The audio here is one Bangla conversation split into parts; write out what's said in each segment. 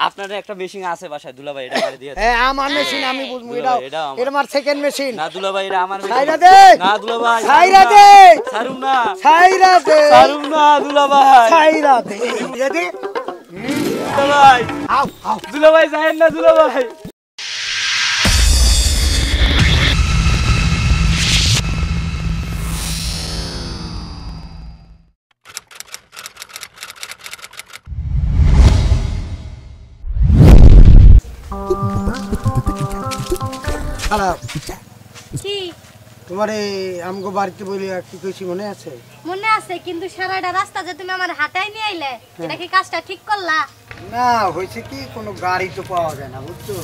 আপনার একটা মেশিন আছে বাসায় দুলাভাই, এটা করে দিয়ে। হ্যাঁ আমার মেশিন, আমি বুঝবো। এটাও এটা আমার সেকেন্ড মেশিন। না দুলাভাই, এটা আমার মেশিন। ছাইরা দে না দুলাভাই, ছাইরা দে, ছাড়ুম না, ছাইরা দে, ছাড়ুম না দুলাভাই, ছাইরা দে, ছাইরা দে দুলাভাই। আও আও দুলাভাই যায়েন না দুলাভাই। খারাপ কি তোমার এই আমগো বাড়িতে বলি কি কইছি মনে আছে? মনে আছে, কিন্তু সারাটা রাস্তা যে তুমি আমার হাঁটাই নিয়ে আইলে, এটা কি কাজটা ঠিক করলা? না হয়েছে কি, কোনো গাড়ি তো পাওয়া যায় না বুঝছো,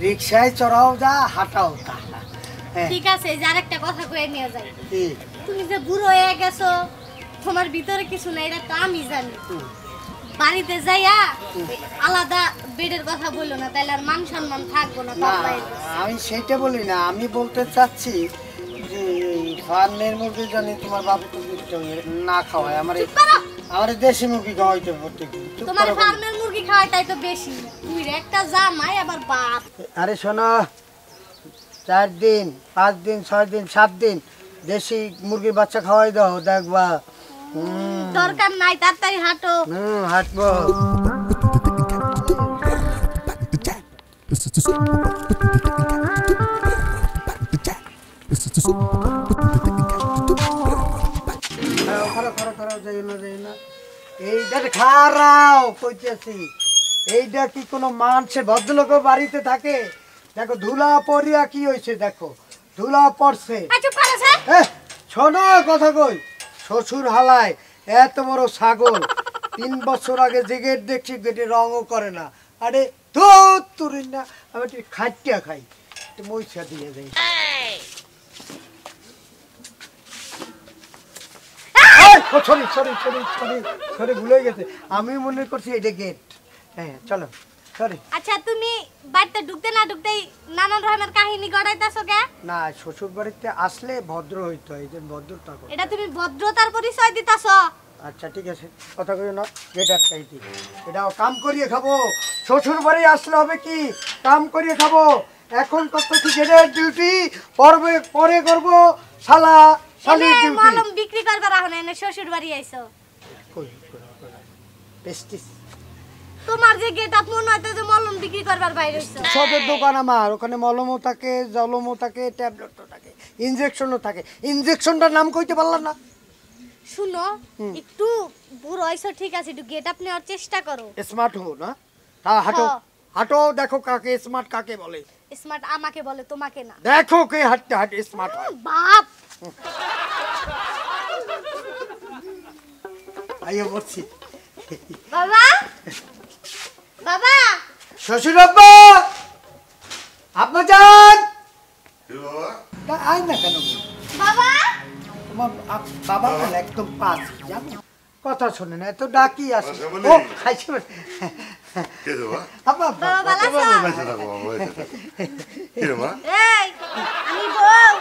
রিক্সায় চড়াও যা হাঁটাও তা। হ্যাঁ ঠিক আছে, যে আরেকটা কথা কয়ে নিয়ে যাই। কি? তুমি যে বুড়ো হয়ে গেছো, তোমার ভিতরে কিছু নাই, এটা তো আমি জানি। বাড়িতে যাইয়া আলাদা বেডের কথা বললো না, তাইলে আর মান সম্মান থাকবো না। না আমি সেইটা বলি না, আমি বলতে চাচ্ছি যে ফার্মের মুরগি জানি তোমার বাবু না খাওয়ায়, আমার দেশি মুরগি খাওয়াইতে প্রত্যেকদিন। তোমার ফার্মের মুরগি খাওয়াই তাই তো বেশি, তুই একটা জামাই আবার বাপ। আরে শোনো, 4 দিন 5 দিন 6 দিন 7 দিন দেশি মুরগির বাচ্চা খাওয়াই দাও, দেখবা দরকার নাই, তাড়াতাড়ি হাঁটো। হাঁটবো। এইটা খারাও কইতেছি, এইটা কি কোনো মানুষের ভদ্রলোকের বাড়িতে থাকে? দেখো ধুলা পড়িয়া কি হয়েছে, দেখো ধুলা পড়ছে। শোনো কথা কই, শ্বশুর হালায় এত বড় ছাগল, 3 বছর আগে যে গেট দেখছি গেটে রঙও করে না। আরে তোর না, আমি একটু খাইটিয়া খাই, একটু মইসা দিয়ে যাই। Sorry sorry sorry sorry sorry ভুলে গেছে, আমি মনে করছি এটা গেট। হ্যাঁ চলো সরি। আচ্ছা তুমি বাড়িতে ঢুকতে না ঢুকতেই নানান রকমের কাহিনী গড়াইতাছো কে? না শ্বশুর বাড়িতে আসলে ভদ্র হইতে হয়, এই যে ভদ্রতা করো। এটা তুমি ভদ্রতার পরিচয় দিতাছো? আচ্ছা ঠিক আছে, কথা কইও না, গেট আটকাই দি। এটাও কাম করিয়ে খাবো, শ্বশুর বাড়ি আসলে হবে কি কাম করিয়ে খাবো। এখন করতেছি গেটের ডিউটি, পরে করবো শালা শালির ডিউটি। মলম বিক্রি করবার এখন এনে শ্বশুর বাড়ি আইছো? পেস্টিস তোমার যে গেট আপ মনে হইতো যে মলম বিক্রি করবার বাইরে হইছো। সবের দোকান আমার, ওখানে মলমও থাকে, জলমও থাকে, ট্যাবলেটও থাকে, ইনজেকশনও থাকে। ইনজেকশনটার নাম কইতে পারলাম না। শুনো, একটু বুড়ো হইছো ঠিক আছে, একটু গেট আপ নেওয়ার চেষ্টা করো। স্মার্ট হো না, হ্যাঁ হাঁটো হাঁটো, দেখো কাকে স্মার্ট কাকে বলে। স্মার্ট আমাকে বলে, তোমাকে না। দেখো কে হাঁটতে হাঁটে স্মার্ট হয়। বাপ আইও বলছি বাবা, বাবা শ্বশুর আব্বা, আপনা যান আই না কেন বাবা, তোমার বাবা বলে একদম পাঁচ জানো, কথা শোনে না, এত ডাকি আসে। ও খাইছে আব্বা বাবা ভালো আছো? এই আমি বউ।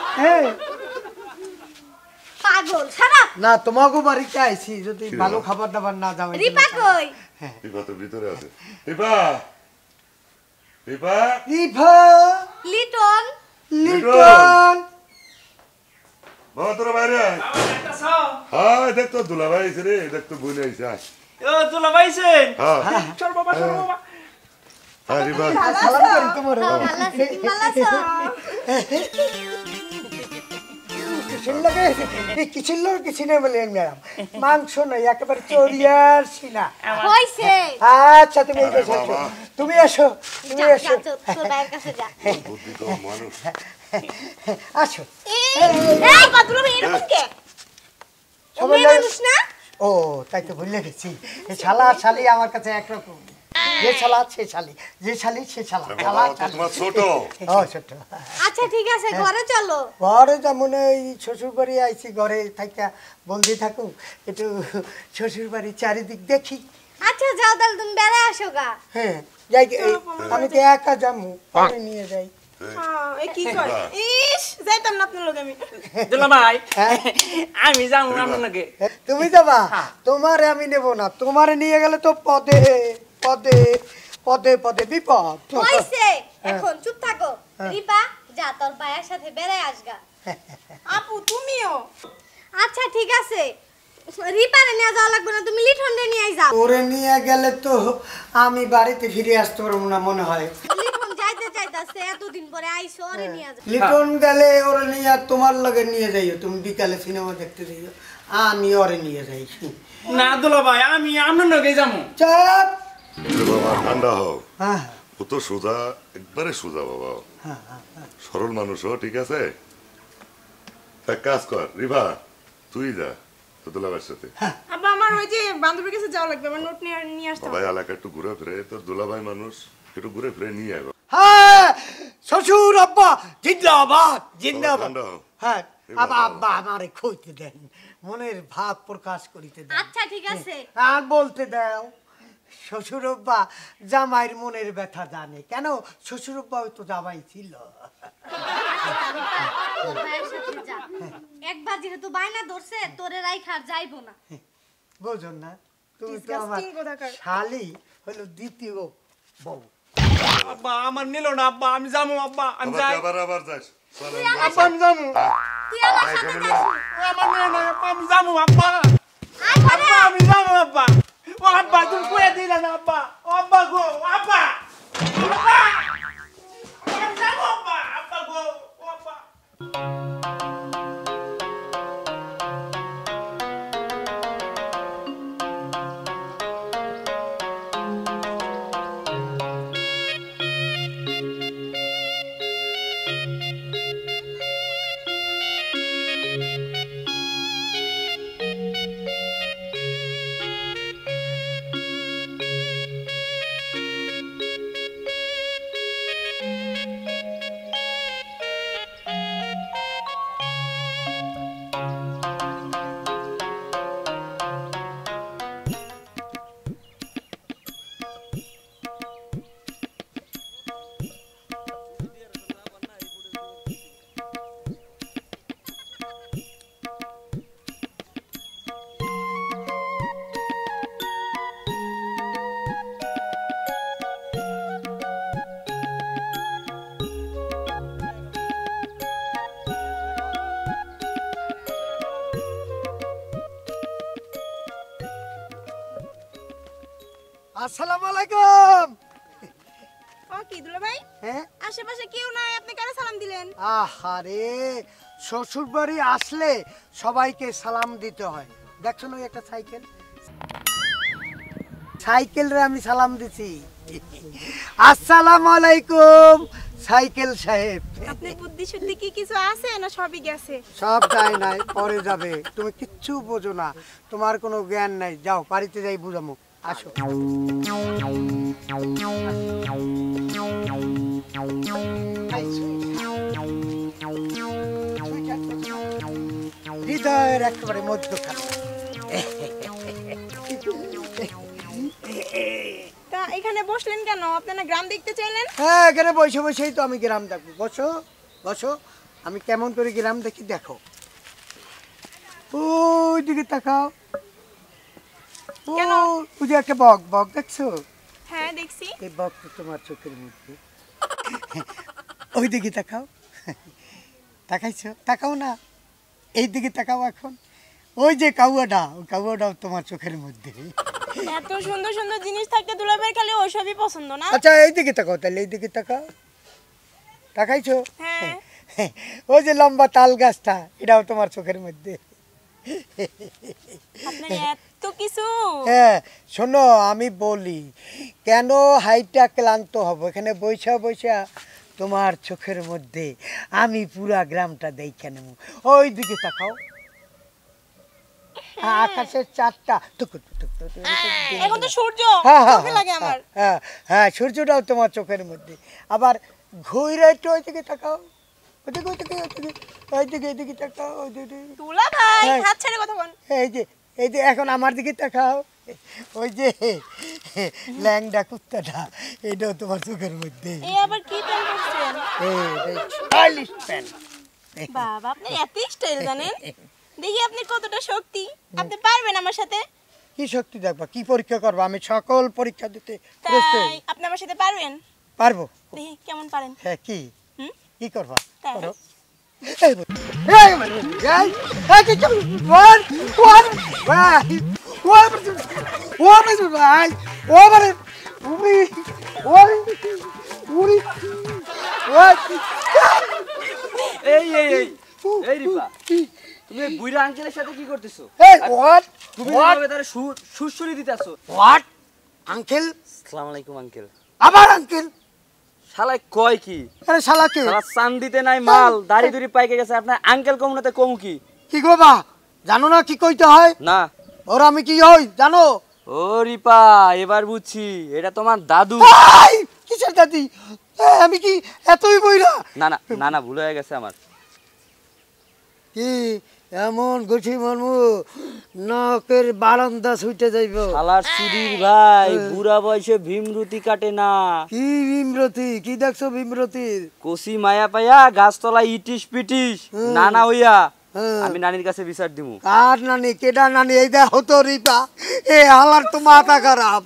পাগল খারাপ না, তোমাকে বাড়িতে আইছি, যদি ভালো খাবার দাবার না দাও। রিপা কই? রিপা তো ভিতরে আছে। রিপা রিপা রিপা লিটন লিটন বাবা তোরা বাইরে আয়। হ্যাঁ দেখ তো দুলাভাই আইছে রে, দেখ তো বোন আইছে। ও দুলাভাই আছেন? হ্যাঁ চল বাবা চল বাবা। হ্যাঁ রিপা সালাম করি তোমার। ভালো আছি, তুমি ভালো আছো? কিছু নেই বলে মাংস নাই, একেবারে চড়িয়ার সিনা হইছে। আচ্ছা তুমি এই দেশে আসো, তুমি এসো, তুমি এসো, তোর ভাইয়ের কাছে যা। বুদ্ধি কম মানুষ। আসো। এই বাদুর ভাই এরকম কে? সবাই মেয়ে মানুষ না? ও তাই তো ভুলে গেছি, এই শালা আর শালি আমার কাছে একরকম, যে শালা সে শালি, যে শালি সে শালা। তোমার ছোট। ও ছোট। আচ্ছা ঠিক আছে, ঘরে চলো। ঘরে যেমন এই শ্বশুর বাড়ি আইছি, ঘরে থাকা বন্দি থাকুক, একটু শ্বশুর বাড়ি চারিদিক দেখি। আচ্ছা যাও তাহলে, তুমি বেড়ে আসো গা। হ্যাঁ যাই, আমি তো একা যাবো, পরে নিয়ে যাই। কি কয় ইস যাইতাম না আপনার লগে আমি। দুলাভাই আমি যাবো আপনার নাকি? তুমি যাবা? তোমারে আমি নেব না, তোমারে নিয়ে গেলে তো পদে পদে পদে পদে বিপদ। হইছে এখন চুপ থাকো রিপা যা তোর ভাইয়ের সাথে বেড়ায় আসগা আপু তুমিও আচ্ছা ঠিক আছে রিপারে নিয়ে যাওয়া লাগবে না তুমি লিঠনরে নিয়ে যাও ওরে নিয়ে গেলে তো আমি বাড়িতে ফিরে আসতে পারবো না মনে হয়। লিঠন যাইতে চাইতাছে এতদিন পরে আইছো ওরে নিয়ে যাও লিটন গেলে ওরে নিয়ে তোমার লগে নিয়ে যাইও, তুমি বিকালে সিনেমা দেখতে যাইও, আমি ওরে নিয়ে যাই। না দুলা ভাই আমি আপনার নগে যাবো। চাপ। বাবা ঠান্ডা হও, হ্যাঁ ও তো সোজা, একবারে সোজা বাবা, সরল মানুষও, ঠিক আছে? এক কাজ কর রিভা, তুই যা তো দুলাভাইয়ের সাথে। আব্বা আমার ওই যে বান্ধবীর কাছে যাওয়া লাগবে, আমার নোট নিয়ে আসতে হবে। সবাই এলাকা একটু ঘুরে ফিরে, তোর দুলাভাই মানুষ, একটু ঘুরে ফিরে নিয়ে আয়। হ্যাঁ শ্বশুর আব্বা জিন্দাবাদ জিন্দাবাদ। ঠান্ডা হও। হ্যাঁ আব্বা আব্বা আমারে কইতে দেন, মনের ভাব প্রকাশ করিতে দেন। আচ্ছা ঠিক আছে আর বলতে দাও, শ্বশুর আব্বা জামাইয়ের মনের ব্যথা জানে, কেন শ্বশুর আব্বা তো জামাই ছিল। তোর ভাইয়ের সাথে যা একবার যেহেতু বায়না ধরছে তোরে রাইখার যাইবো না বোঝো না, তুমি তো আমার Disgusting কোথাকার। শালি হলো দ্বিতীয় বউ। আব্বা আমার নিল না আব্বা, আমি যাবো আব্বা, আমি যাই। আবার যাস চল, আব্বা আমি যাবো, তুই আমার সাথে যাস আমার নিল না আব্বা, আমি যাবো আব্বা, আব্বা আমি যাবো আব্বা। ও আব্বা তুমি কয়ে দিলে না আব্বা, ও আব্বা গো, ও আব্বা, আব্বা আমি যাবো আব্বা, আব্বা গো, ও আব্বা। আসসালামু আলাইকুম। ও কি দুলা ভাই হ্যাঁ আশেপাশে কেউ নাই, আপনি কারে সালাম দিলেন? আহারে, শ্বশুর বাড়ি আসলে সবাইকে সালাম দিতে হয়। দেখছো না ওই একটা সাইকেল, সাইকেলরে আমি সালাম দিছি। আসসালামু আলাইকুম সাইকেল সাহেব। আপনি বুদ্ধি শুদ্ধি কি কিছু আছে না সবই গেছে? সব যায় নাই, পরে যাবে, তুমি কিচ্ছু বোঝো না, তোমার কোনো জ্ঞান নাই, যাও বাড়িতে যাই বুঝামো, আসো। হৃদয়ের একেবারে মধ্যখানে। তা এখানে বসলেন কেন? আপনি না গ্রাম দেখতে চাইলেন? হ্যাঁ এখানে বসে বসেই তো আমি গ্রাম দেখবো। বসো বসো, আমি কেমন করে গ্রাম দেখি দেখো। ওই দিকে তাকাও, কেন? ওই যে একটা বক, বক দেখছো? হ্যাঁ দেখছি। এই বক তো তোমার চোখের মধ্যে। ওই দিকে তাকাও, তাকাইছো? তাকাও না, এই দিকে তাকাও এখন। ওই যে কাউয়াটা, ওই কাউয়াটাও তোমার চোখের মধ্যে। এত সুন্দর সুন্দর জিনিস থাকতে দুলা ভাই খালি ওইসবই পছন্দ না? আচ্ছা এই দিকে তাকাও, তাহলে এই দিকে তাকাও, তাকাইছো? হ্যাঁ। ওই যে লম্বা তাল গাছটা, এটাও তোমার চোখের মধ্যে। আপনার এত কিছু। হ্যাঁ শোনো, আমি বলি কেন হাইটা ক্লান্ত হব, এখানে বৈশা বৈশা তোমার চোখের মধ্যে আমি পুরা গ্রামটা দেখে নেব। ওই দিকে তাকাও, আকাশের চারটা এখন তো সূর্য চোখে লাগে আমার। হ্যাঁ হ্যাঁ, সূর্যটাও তোমার চোখের মধ্যে। আবার ঘুরে একটু ওই দিকে তাকাও, ওই দিকে ওই দিকে ওই দিকে ওই দিকে এদিকে তাকাও, ওই দিকে। দুলা ভাই হ্যাঁ। হাত ছেড়ে কথা বল। এই যে এই যে এখন আমার দিকে তাকাও, ওই যে ল্যাংডা কুত্তাটা, এটাও তোমার চোখের মধ্যে। এই আবার কি প্ল্যান করছেন? Stylish pant. বাবা আপনি এত স্টাইল জানেন, দেখি আপনি কতটা শক্তি। আপনি পারবেন আমার সাথে? কি শক্তি দেখবা, কি পরীক্ষা করবা? আমি সকল পরীক্ষা দিতে তাই আপনি আমার সাথে পারবেন? পারবো। দেখি কেমন পারেন। হ্যাঁ, কি হুম? কি করবা? তাই। করো। এই বল, এই বল, এই কি করব? ওয়ান ওয়ান ভাই, ওয়ান ভাই, ও মানে উনি ওই উনি ওই এই এই এই এই রিপা, তুমি এই বুইরা আঙ্কেলের সাথে কি করতেছো? এই হোয়াট তুমি হোয়াট কিভাবে তারে সুরসুরি দিতেছো? হোয়াট আঙ্কেল, আসসালামু আলাইকুম আঙ্কেল। আবার আঙ্কেল? শালাই কয় কি? আরে শালাকে শালা চান দিতে নাই মাল, দাড়ি দুড়ি পাইকে গেছে, আপনার আঙ্কেল কমুনাতে কমু কি? কি গো বা, জানো না কি কইতে হয়? না। ওর আমি কি হই জানো? ও রিপা, এবার বুঝছি, এটা তোমার দাদু। এই, কিসের দাদি? আমি কি এতই বইরা? না না না না, ভুল হয়ে গেছে আমার। কি এমন গুছি মারমু নাকের বারান্দা ছুটে যাইব? শালার সুধীর ভাই, বুড়া বয়সে ভীমরুতি কাটে না। কি ভীমরতি? কি দেখছো ভীমরতির? কষি মায়া পাইয়া গাছতলা ইটিস পিটিস নানা হইয়া হ্যাঁ। আমি নানির কাছে বিচার দিমু। কার নানি? কেডা নানি? এই দেখো তো রিপা, এই হালার তো মাথা খারাপ।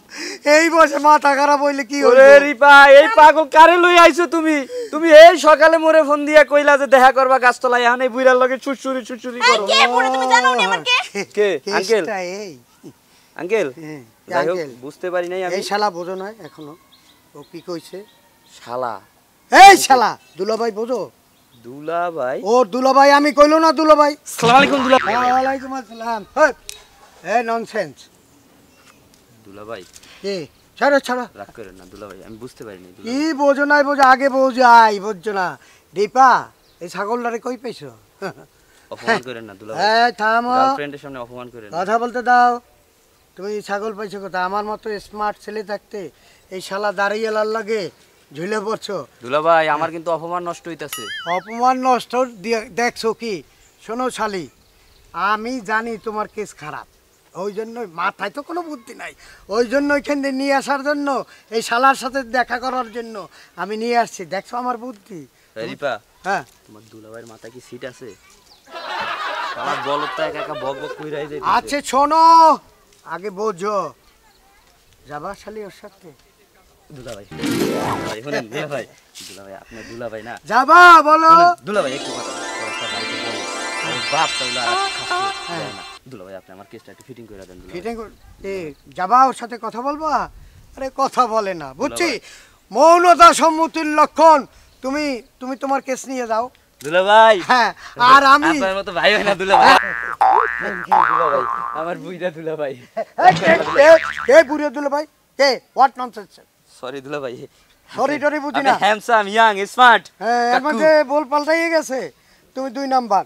এই বসে মাথা খারাপ হইলে কি ওরে হইবে? রিপা, এই পাগল কারে লই আইছো তুমি? তুমি এই সকালে মোরে ফোন দিয়া কইলা যে দেখা করবা গাছতলায়, এখন এই বুইড়ার লগে চুরচুরি চুরচুরি এই করো। কে বুড়ো, তুমি জানো উনি আমার কে? কে? আঙ্কেল? কেসটা এই আঙ্কেল? হ্যাঁ, যাই হোক, আঙ্কেল। বুঝতে পারি নাই আমি। এই শালা বোঝো না এখনো? ও কি কইছে? শালা? এই শালা দুলাভাই বোঝো? দুলা ভাই? ও দুলাভাই আমি কইলো না দুলাভাই? আসসালামু আলাইকুম দুলা ভাই। ওয়ালাইকুম আসসালাম। এই ননসেন্স। দুলা ভাই কি ছাড়ো ছাড়ো, রাগ করেন না দুলা ভাই, আমি বুঝতে পারিনি। দুলা কি বোঝো নাই বোঝো, আগে বোঝাই বুঝছো না? রিপা এই ছাগলটারে কই পাইছো? অপমান করেন না দুলা ভাই, এই থামো, গার্লফ্রেন্ডের সামনে অপমান করেন না। কথা বলতে দাও। তুমি ছাগল পাইছো কোথা? আমার মতো স্মার্ট ছেলে থাকতে এই শালা দাঁড়িয়ে লাগে ঝুলে পড়ছো। দুলা ভাই, আমার কিন্তু অপমান নষ্ট হইতাছে। অপমান নষ্ট দেখছো কি? শোনো শালি, আমি জানি তোমার কেস খারাপ, ওই জন্য মাথায় তো কোনো বুদ্ধি নাই, ওই জন্য ওইখান দিয়ে নিয়ে আসার জন্য, এই শালার সাথে দেখা করার জন্য আমি নিয়ে আসছি। দেখছো আমার বুদ্ধি? এই রিপা, হ্যাঁ, তোমার দুলা ভাইয়ের মাথায় কি সিট আছে? আমার বলদটা একা একা বক বক কইরাই যাইতেছে। আছে। শোনো, আগে বোঝো। যাবা শালি ওর সাথে? দুলা ভাই, ভাই শুনেন দুলা ভাই, দুলা ভাই আপনার দুলা ভাই না। যাবা বলো? শুনেন, দুলা ভাই একটু কথা বলেন। একটা বাড়িতে বলো, আমার বাপ তাহলে আর খাচ্ছে দেয় না। দুলা ভাই, আপনি আমার কেসটা একটু ফিটিং করে দেন। দুলা ভাই। ফিটিং যাবা ওর সাথে কথা বলবা? আরে কথা বলে না, বুঝছি। মৌনতা সম্মতির লক্ষণ। তুমি তুমি তোমার কেস নিয়ে যাও। দুলা ভাই, হ্যাঁ, আর আমি আপনার মতো ভাই হয় না দুলা ভাই। দুলা ভাই, আমার বুইড়া দুলা ভাই। কে বুড়িয়ে দিল ভাই? কে? What nonsense? সরি দুলা ভাই। সরি টরি বুঝি আপনি না। Handsome, young, smart. হ্যাঁ, এর মধ্যে বল পাল্টাইয়ে গেছে। তুমি 2 নাম্বার।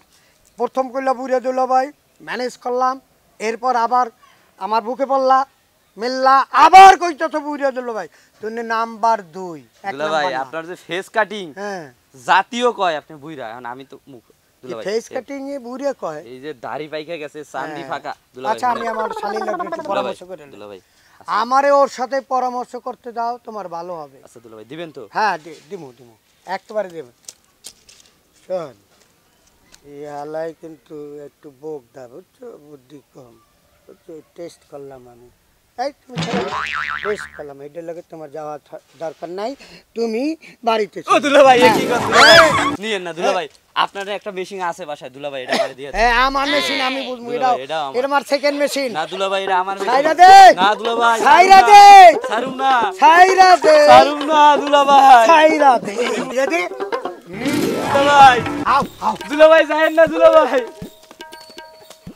প্রথম কইলা বুড়িয়ে দিল ভাই, ম্যানেজ করলাম। এরপর আবার আমার বুকে পড়লা, মিললা, আবার কইতেছ বুড়িয়ে দিল ভাই। তুমি নাম্বার 2। দুলা ভাই, আপনার যে ফেস কাটিং হ্যাঁ, জাতীয় কয় আপনি বুইড়া, এখন আমি তো মুখ। দুলা ভাই, ফেস কাটিং এ বুড়িয়ে কয়? এই যে দাড়ি পাইকা গেছে, চান্দি হ্যাঁ। ফাঁকা। দুলা ভাই, আচ্ছা, আমি আমার শালীর লোক একটু দুলা ভাই, পরামর্শ করে নিই। দুলা ভাই, আমারে ওর সাথে পরামর্শ করতে দাও, তোমার ভালো হবে। আচ্ছা দুলা ভাই, দিবেন তো? হ্যাঁ, দিমু একবারে দেব। শোন, এই হালাই কিন্তু একটু বোক দা, বুঝছো? বুদ্ধি কম, বুঝছো? টেস্ট করলাম আমি। এই তুমি টেস্ট করলাম, এটার লগে তোমার যাওয়া দরকার নাই, তুমি বাড়িতে ও দুলা ভাই, কি কথা দুলা ভাই? নিয়েন না দুলা ভাই, আপনার একটা মেশিন আছে বাসায় দুলা ভাই, এটা আমারে দিয়ে দেন। হ্যাঁ, আমার মেশিন আমি বুঝবো। দুলা ভাই, এটাও আমার। এটা আমার সেকেন্ড মেশিন। না দুলা ভাই, এটা আমার মেশিন। ছাইরা দে। না দুলা ভাই, ছাইরা দে। ছাড়ুম না, ছাইরা দে। ছাড়ুম না দুলা ভাই। ছাইরা দে। ছাইরা দে। দুলা ভাই, আও আও। দুলা ভাই যায়েন না দুলা ভাই।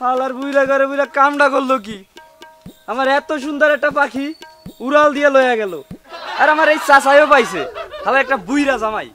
হালার বুইরা করে বুইরা কামটা করলো কি? আমার এত সুন্দর একটা পাখি উড়াল দিয়ে লয়া গেল, আর আমার এই চাচাইও পাইছে। হালা একটা বুইরা জামাই।